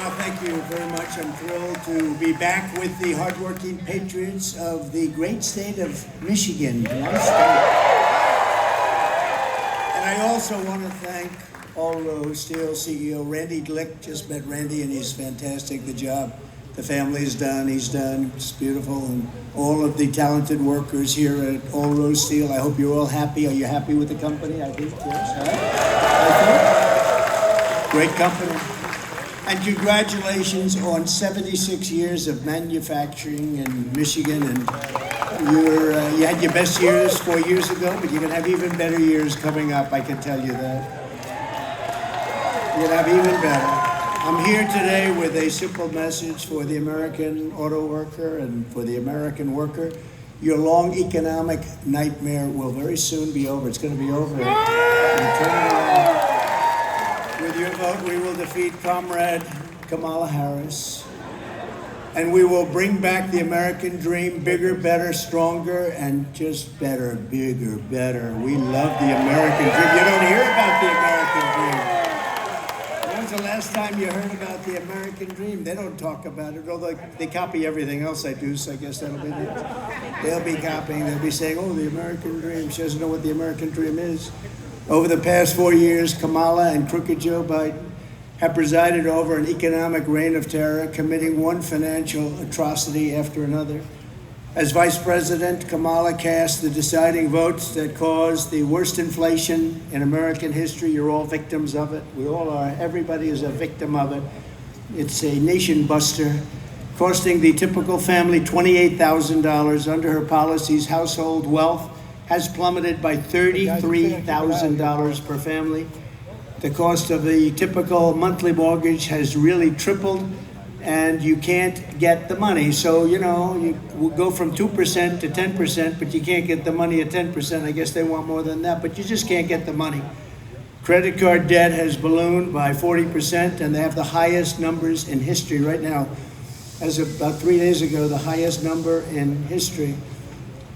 Thank you very much. I'm thrilled to be back with the hardworking patriots of the great state of Michigan. And I also want to thank Alro Steel CEO Randy Glick. Just met Randy and he's fantastic. The job the family's done, he's done. It's beautiful. And all of the talented workers here at Alro Steel. I hope you're all happy. Are you happy with the company? I think, yes. I think. Great company. And congratulations on 76 years of manufacturing in Michigan. And you had your best years 4 years ago, but you're going to have even better years coming up, I can tell you that. You're going to have even better. I'm here today with a simple message for the American auto worker and for the American worker. Your long economic nightmare will very soon be over. It's going to be over. With your vote, we will defeat Comrade Kamala Harris. And we will bring back the American dream, bigger, better, stronger, and just better, bigger, better. We love the American dream. You don't hear about the American dream. When's the last time you heard about the American dream? They don't talk about it, although they copy everything else I do, so I guess that'll be it. They'll be copying, they'll be saying, oh, the American dream. She doesn't know what the American dream is. Over the past 4 years, Kamala and crooked Joe Biden have presided over an economic reign of terror, committing one financial atrocity after another. As Vice President, Kamala cast the deciding votes that caused the worst inflation in American history. You're all victims of it. We all are. Everybody is a victim of it. It's a nation buster, costing the typical family $28,000. Under her policies, household wealth has plummeted by $33,000 per family. The cost of the typical monthly mortgage has really tripled, and you can't get the money. So, you will go from 2% to 10%, but you can't get the money at 10%. I guess they want more than that, but you just can't get the money. Credit card debt has ballooned by 40%, and they have the highest numbers in history right now. As of about 3 days ago, the highest number in history.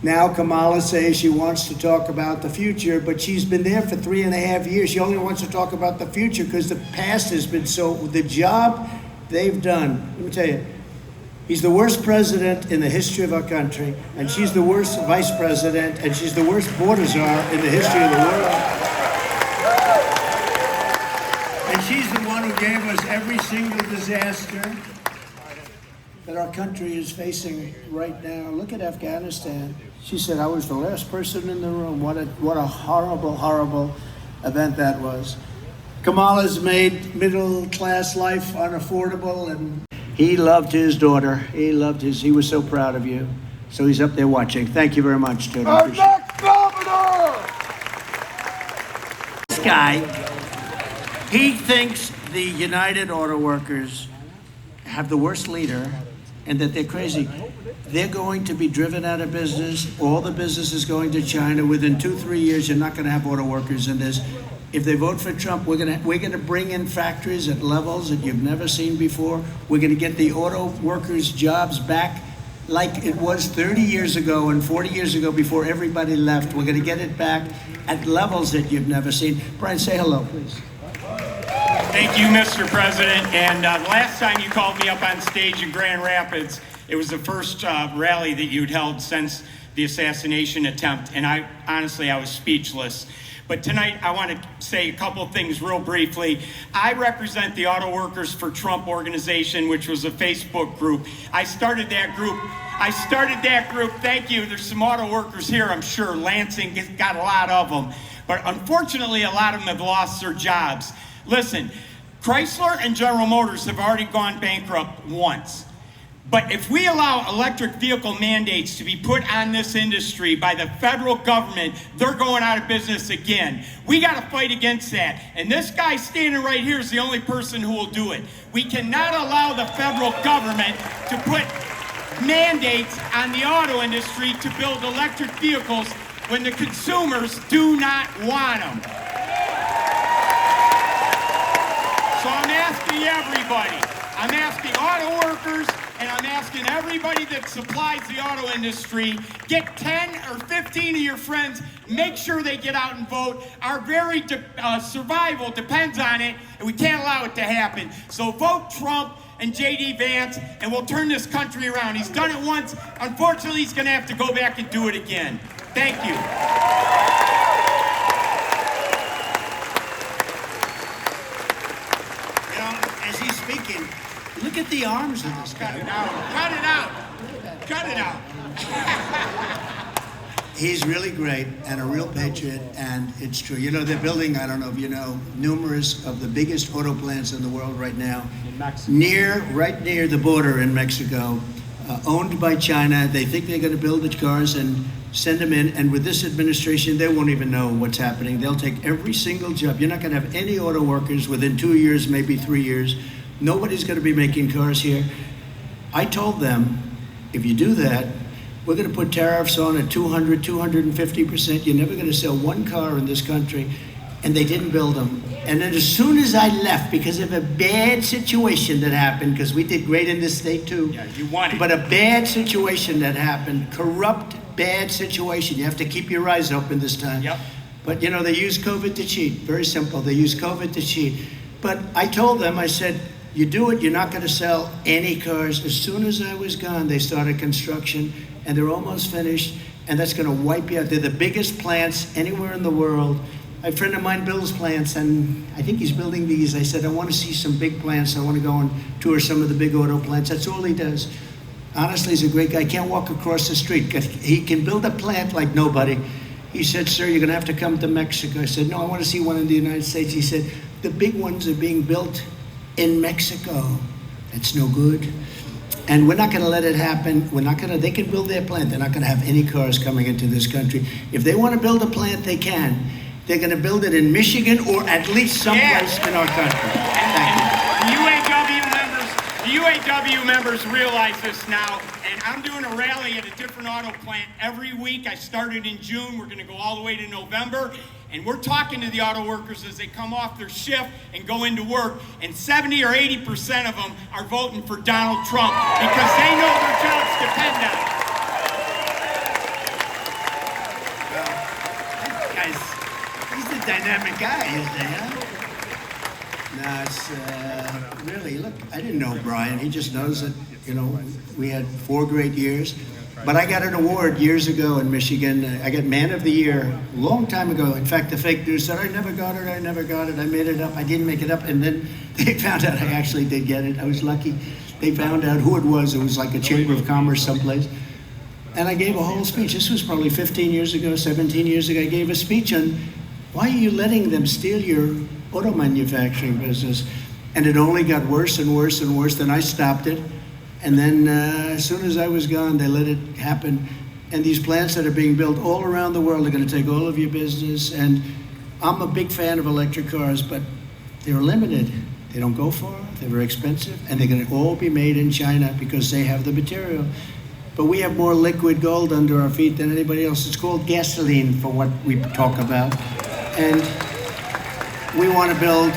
Now Kamala says she wants to talk about the future, but she's been there for 3.5 years. She only wants to talk about the future because the past has been the job they've done. Let me tell you, he's the worst president in the history of our country, and she's the worst vice president, and she's the worst border czar in the history of the world. And she's the one who gave us every single disaster that our country is facing right now. Look at Afghanistan. She said, I was the last person in the room. What a horrible, horrible event that was. Kamala's made middle-class life unaffordable, and he loved his daughter. He was so proud of you. So he's up there watching. Thank you very much, Jim. Our next governor! This guy, he thinks the United Auto Workers have the worst leader and that they're crazy. They're going to be driven out of business. All the business is going to China. Within 2-3 years, you're not going to have auto workers in this. If they vote for Trump, we're going to bring in factories at levels that you've never seen before. We're going to get the auto workers' jobs back like it was 30 years ago and 40 years ago before everybody left. We're going to get it back at levels that you've never seen. Brian, say hello, please. Thank you, Mr. President. And last time you called me up on stage in Grand Rapids, it was the first rally that you'd held since the assassination attempt. And I was speechless. But tonight, I want to say a couple of things real briefly. I represent the Auto Workers for Trump organization, which was a Facebook group. I started that group. Thank you. There's some auto workers here, I'm sure. Lansing got a lot of them. But unfortunately, a lot of them have lost their jobs. Listen, Chrysler and General Motors have already gone bankrupt once. But if we allow electric vehicle mandates to be put on this industry by the federal government, they're going out of business again. We got to fight against that. And this guy standing right here is the only person who will do it. We cannot allow the federal government to put mandates on the auto industry to build electric vehicles when the consumers do not want them. So I'm asking everybody, I'm asking auto workers, and I'm asking everybody that supplies the auto industry, get 10 or 15 of your friends, make sure they get out and vote. Our very survival depends on it, and we can't allow it to happen. So vote Trump and J.D. Vance, and we'll turn this country around. He's done it once. Unfortunately, he's going to have to go back and do it again. Thank you. You know, as he's speaking, look at the arms of this guy. Cut it out. Cut it out. Cut it out. He's really great and a real patriot, and it's true. You know, they're building, I don't know if you know, numerous of the biggest auto plants in the world right now. In Mexico. Right near the border in Mexico, owned by China. They think they're going to build the cars and send them in, and with this administration, they won't even know what's happening. They'll take every single job. You're not going to have any auto workers within 2 years, maybe 3 years. Nobody's going to be making cars here. I told them, if you do that, we're going to put tariffs on at 200, 250%. You're never going to sell one car in this country. And they didn't build them. And then as soon as I left, because of a bad situation that happened, because we did great in this state too. Yeah, you won it. But a bad situation that happened, corrupt, bad situation. You have to keep your eyes open this time. Yep. But you know, they use COVID to cheat. Very simple. They use COVID to cheat. But I told them, I said, you do it, you're not going to sell any cars. As soon as I was gone, they started construction, and they're almost finished, and that's going to wipe you out. They're the biggest plants anywhere in the world. A friend of mine builds plants, and I think he's building these. I said, I want to see some big plants. I want to go and tour some of the big auto plants. That's all he does. Honestly, he's a great guy. Can't walk across the street. He can build a plant like nobody. He said, sir, you're going to have to come to Mexico. I said, no, I want to see one in the United States. He said, the big ones are being built in Mexico. That's no good. And we're not going to let it happen. They can build their plant. They're not going to have any cars coming into this country. If they want to build a plant, they can. They're going to build it in Michigan or at least someplace in our country. Thank you. The UAW members realize this now, and I'm doing a rally at a different auto plant every week. I started in June. We're going to go all the way to November. And we're talking to the auto workers as they come off their shift and go into work, and 70 or 80% of them are voting for Donald Trump because they know their jobs depend on it. Guys, he's a dynamic guy, isn't he? Huh? No, it's really, look, I didn't know Brian. He just knows that, you know, we had 4 great years. But I got an award years ago in Michigan. I got Man of the Year a long time ago. In fact, the fake news said, I never got it. I made it up. I didn't make it up. And then they found out I actually did get it. I was lucky. They found out who it was. It was like a Chamber of Commerce someplace. And I gave a whole speech. This was probably 15 years ago, 17 years ago. I gave a speech on why are you letting them steal your auto manufacturing business? And it only got worse and worse and worse. Then I stopped it. And then as soon as I was gone, they let it happen. And these plants that are being built all around the world are going to take all of your business. And I'm a big fan of electric cars, but they're limited. They don't go far, they're very expensive, and they're going to all be made in China because they have the material. But we have more liquid gold under our feet than anybody else. It's called gasoline for what we talk about. And we want to build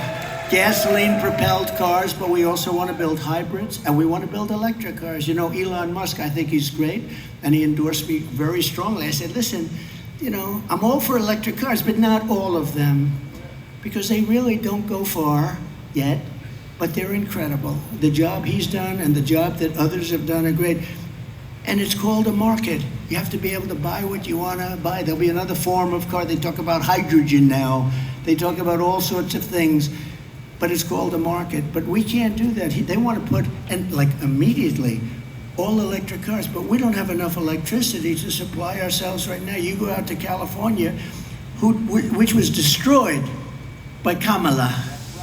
gasoline-propelled cars, but we also want to build hybrids, and we want to build electric cars. You know, Elon Musk, I think he's great, and he endorsed me very strongly. I said, listen, you know, I'm all for electric cars, but not all of them, because they really don't go far yet, but they're incredible. The job he's done and the job that others have done are great. And it's called a market. You have to be able to buy what you want to buy. There'll be another form of car. They talk about hydrogen now. They talk about all sorts of things. But it's called a market. But we can't do that. They want to put, and like immediately, all electric cars. But we don't have enough electricity to supply ourselves right now. You go out to California, which was destroyed by Kamala.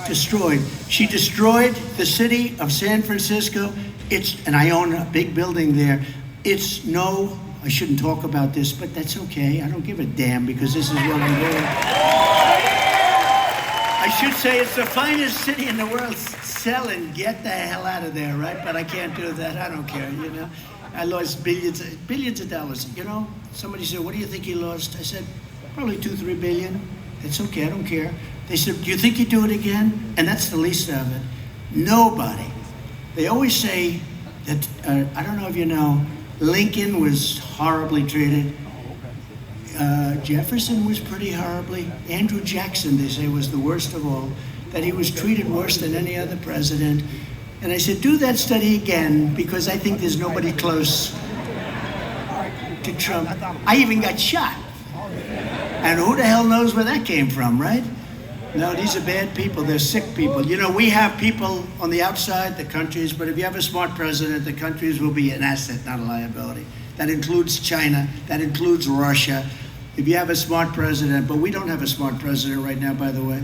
Destroyed. She destroyed the city of San Francisco. And I own a big building there. I shouldn't talk about this, but that's okay. I don't give a damn because this is what I'm doing. I should say it's the finest city in the world. Sell and get the hell out of there, right? But I can't do that. I don't care, you know. I lost billions of dollars. You know, somebody said, what do you think you lost? I said, probably 2-3 billion. It's okay, I don't care. They said, do you think you'd do it again? And that's the least of it. Nobody. They always say, that I don't know if you know, Lincoln was horribly treated. Jefferson was pretty horribly. Andrew Jackson, they say, was the worst of all, that he was treated worse than any other president. And I said, do that study again, because I think there's nobody close to Trump. I even got shot. And who the hell knows where that came from, right? No, these are bad people. They're sick people. You know, we have people on the outside, the countries, but if you have a smart president, the countries will be an asset, not a liability. That includes China. That includes Russia. If you have a smart president, but we don't have a smart president right now, by the way,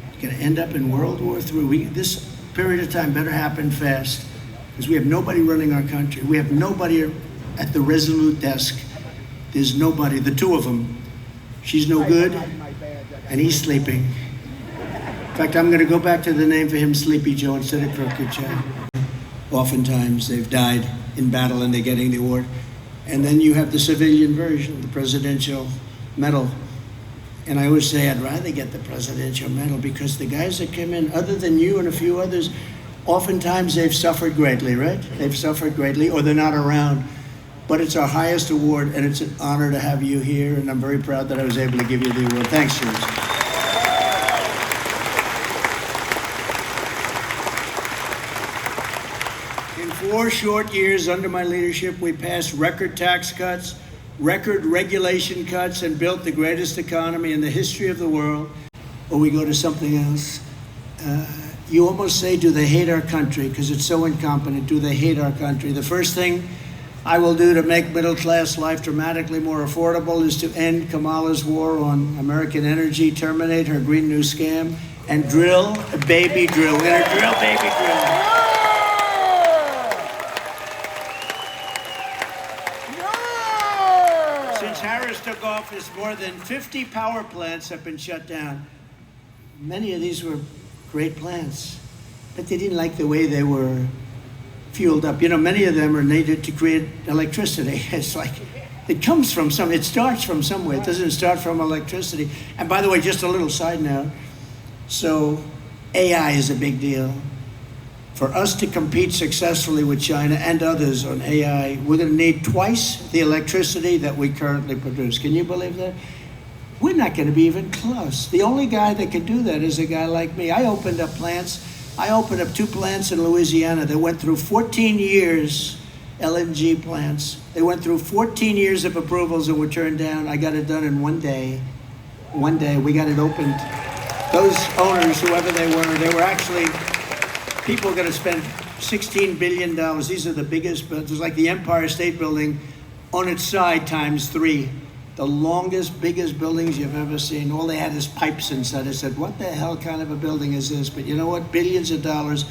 it's going to end up in World War III. This period of time better happen fast, because we have nobody running our country. We have nobody at the Resolute desk. There's nobody. The two of them. She's no good, and he's sleeping. In fact, I'm going to go back to the name for him, Sleepy Joe, instead of Crooked Joe. Oftentimes, they've died in battle and they're getting the award. And then you have the civilian version, the Presidential Medal. And I always say I'd rather get the Presidential Medal, because the guys that come in, other than you and a few others, oftentimes they've suffered greatly, right? They've suffered greatly, or they're not around. But it's our highest award, and it's an honor to have you here, and I'm very proud that I was able to give you the award. Thanks, James. In 4 short years under my leadership, we passed record tax cuts, record regulation cuts, and built the greatest economy in the history of the world. Or we go to something else. You almost say, do they hate our country? Because it's so incompetent. Do they hate our country? The first thing I will do to make middle-class life dramatically more affordable is to end Kamala's war on American energy, terminate her Green New Scam, and drill a baby drill. We're gonna drill baby drill. Since Harris took office, more than 50 power plants have been shut down. Many of these were great plants, but they didn't like the way they were fueled up. You know, many of them are needed to create electricity. It's like, it comes from it starts from somewhere. It doesn't start from electricity. And by the way, just a little side note. So AI is a big deal. For us to compete successfully with China and others on AI, we're going to need twice the electricity that we currently produce. Can you believe that? We're not going to be even close. The only guy that can do that is a guy like me. I opened up 2 plants in Louisiana that went through 14 years, LNG plants. They went through 14 years of approvals and were turned down. I got it done in 1 day. 1 day, we got it opened. Those owners, whoever they were actually, people are going to spend $16 billion. These are the biggest buildings, like the Empire State Building on its side times 3. The longest, biggest buildings you've ever seen. All they had is pipes inside. I said, what the hell kind of a building is this? But you know what? Billions of dollars.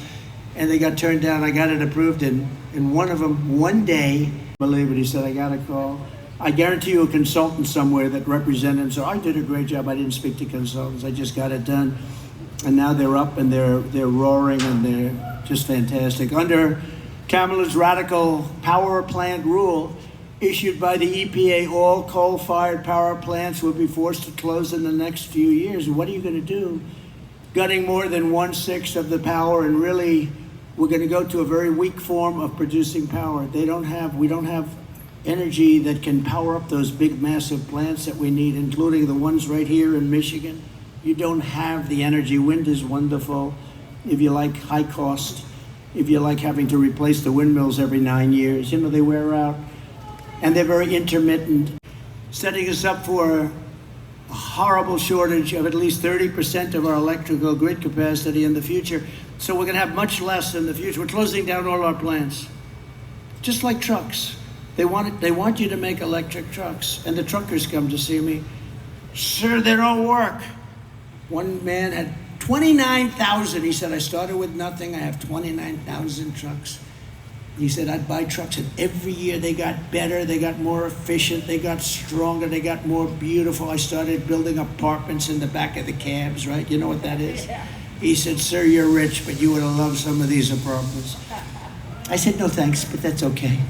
And they got turned down. I got it approved in one of them 1 day. Believe it, he said, I got a call. I guarantee you a consultant somewhere that represented him. So I did a great job. I didn't speak to consultants. I just got it done. And now they're up and they're roaring and they're just fantastic. Under Kamala's radical power plant rule, issued by the EPA, all coal-fired power plants will be forced to close in the next few years. What are you going to do? Gutting more than 1/6 of the power, and really, we're going to go to a very weak form of producing power. We don't have energy that can power up those big, massive plants that we need, including the ones right here in Michigan. You don't have the energy. Wind is wonderful. If you like high cost, if you like having to replace the windmills every 9 years, you know, they wear out. And they're very intermittent, setting us up for a horrible shortage of at least 30% of our electrical grid capacity in the future. So we're going to have much less in the future. We're closing down all our plants, just like trucks. They want you to make electric trucks, and the truckers come to see me. Sir, they don't work. One man had 29,000. He said, I started with nothing. I have 29,000 trucks. He said, I'd buy trucks, and every year they got better, they got more efficient, they got stronger, they got more beautiful. I started building apartments in the back of the cabs, right? You know what that is? Yeah. He said, sir, you're rich, but you would have loved some of these apartments. I said, no thanks, but that's okay.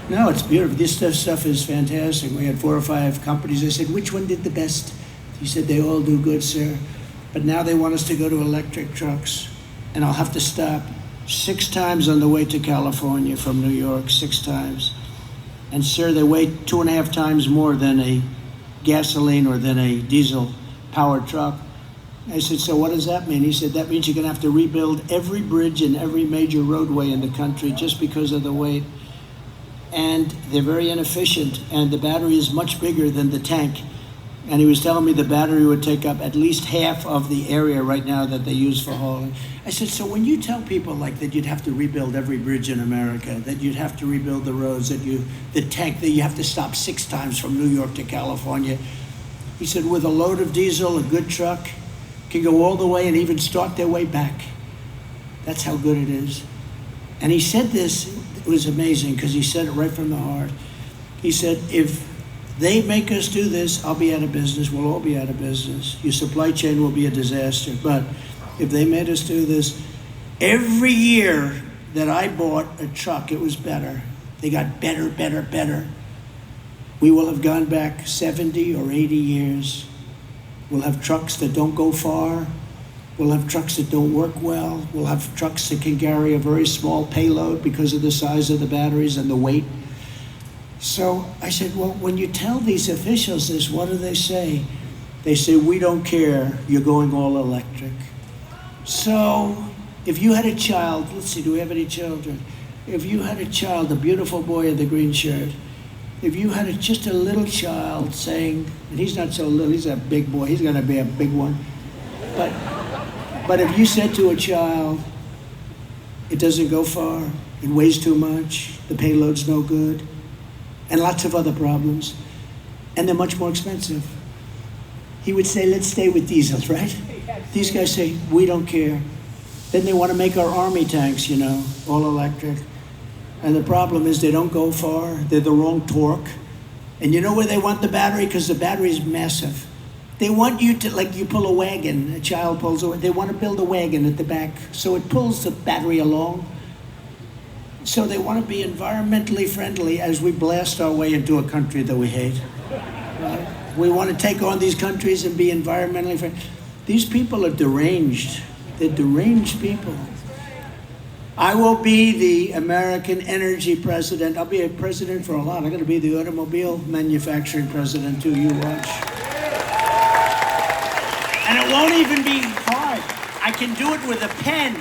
No, it's beautiful. This stuff is fantastic. We had 4 or 5 companies. I said, which one did the best? He said, they all do good, sir. But now they want us to go to electric trucks, and I'll have to stop. 6 times on the way to California from New York, 6 times. And sir, they weigh 2.5 times more than a gasoline or than a diesel powered truck. I said, so what does that mean? He said, that means you're gonna have to rebuild every bridge and every major roadway in the country just because of the weight. And they're very inefficient, and the battery is much bigger than the tank. And he was telling me the battery would take up at least half of the area right now that they use for hauling. I said, so when you tell people like that you'd have to rebuild every bridge in America, that you'd have to rebuild the roads, that the tank, that you have to stop 6 times from New York to California. He said, with a load of diesel, a good truck can go all the way and even start their way back. That's how good it is. And he said this, it was amazing because he said it right from the heart. He said, if they make us do this, I'll be out of business. We'll all be out of business. Your supply chain will be a disaster. But if they made us do this, every year that I bought a truck, it was better. They got better, better, better. We will have gone back 70 or 80 years. We'll have trucks that don't go far. We'll have trucks that don't work well. We'll have trucks that can carry a very small payload because of the size of the batteries and the weight. So I said, well, when you tell these officials this, what do they say? They say, we don't care, you're going all electric. So if you had a child, let's see, do we have any children? If you had a child, a beautiful boy in the green shirt, if you had just a little child saying, and he's not so little, he's a big boy, he's gonna be a big one. But if you said to a child, it doesn't go far, it weighs too much, the payload's no good, and lots of other problems, and they're much more expensive, he would say, let's stay with diesels, right? These guys say, we don't care. Then they want to make our army tanks, you know, all electric. And the problem is they don't go far, they're the wrong torque. And you know where they want the battery? Because the battery is massive. They want you to, like you pull a wagon, a child pulls a wagon, they want to build a wagon at the back so it pulls the battery along. So they want to be environmentally friendly as we blast our way into a country that we hate. Right? We want to take on these countries and be environmentally friendly. These people are deranged. They're deranged people. I will be the American energy president. I'll be a president for a lot. I'm going to be the automobile manufacturing president too, you watch. And it won't even be hard. I can do it with a pen.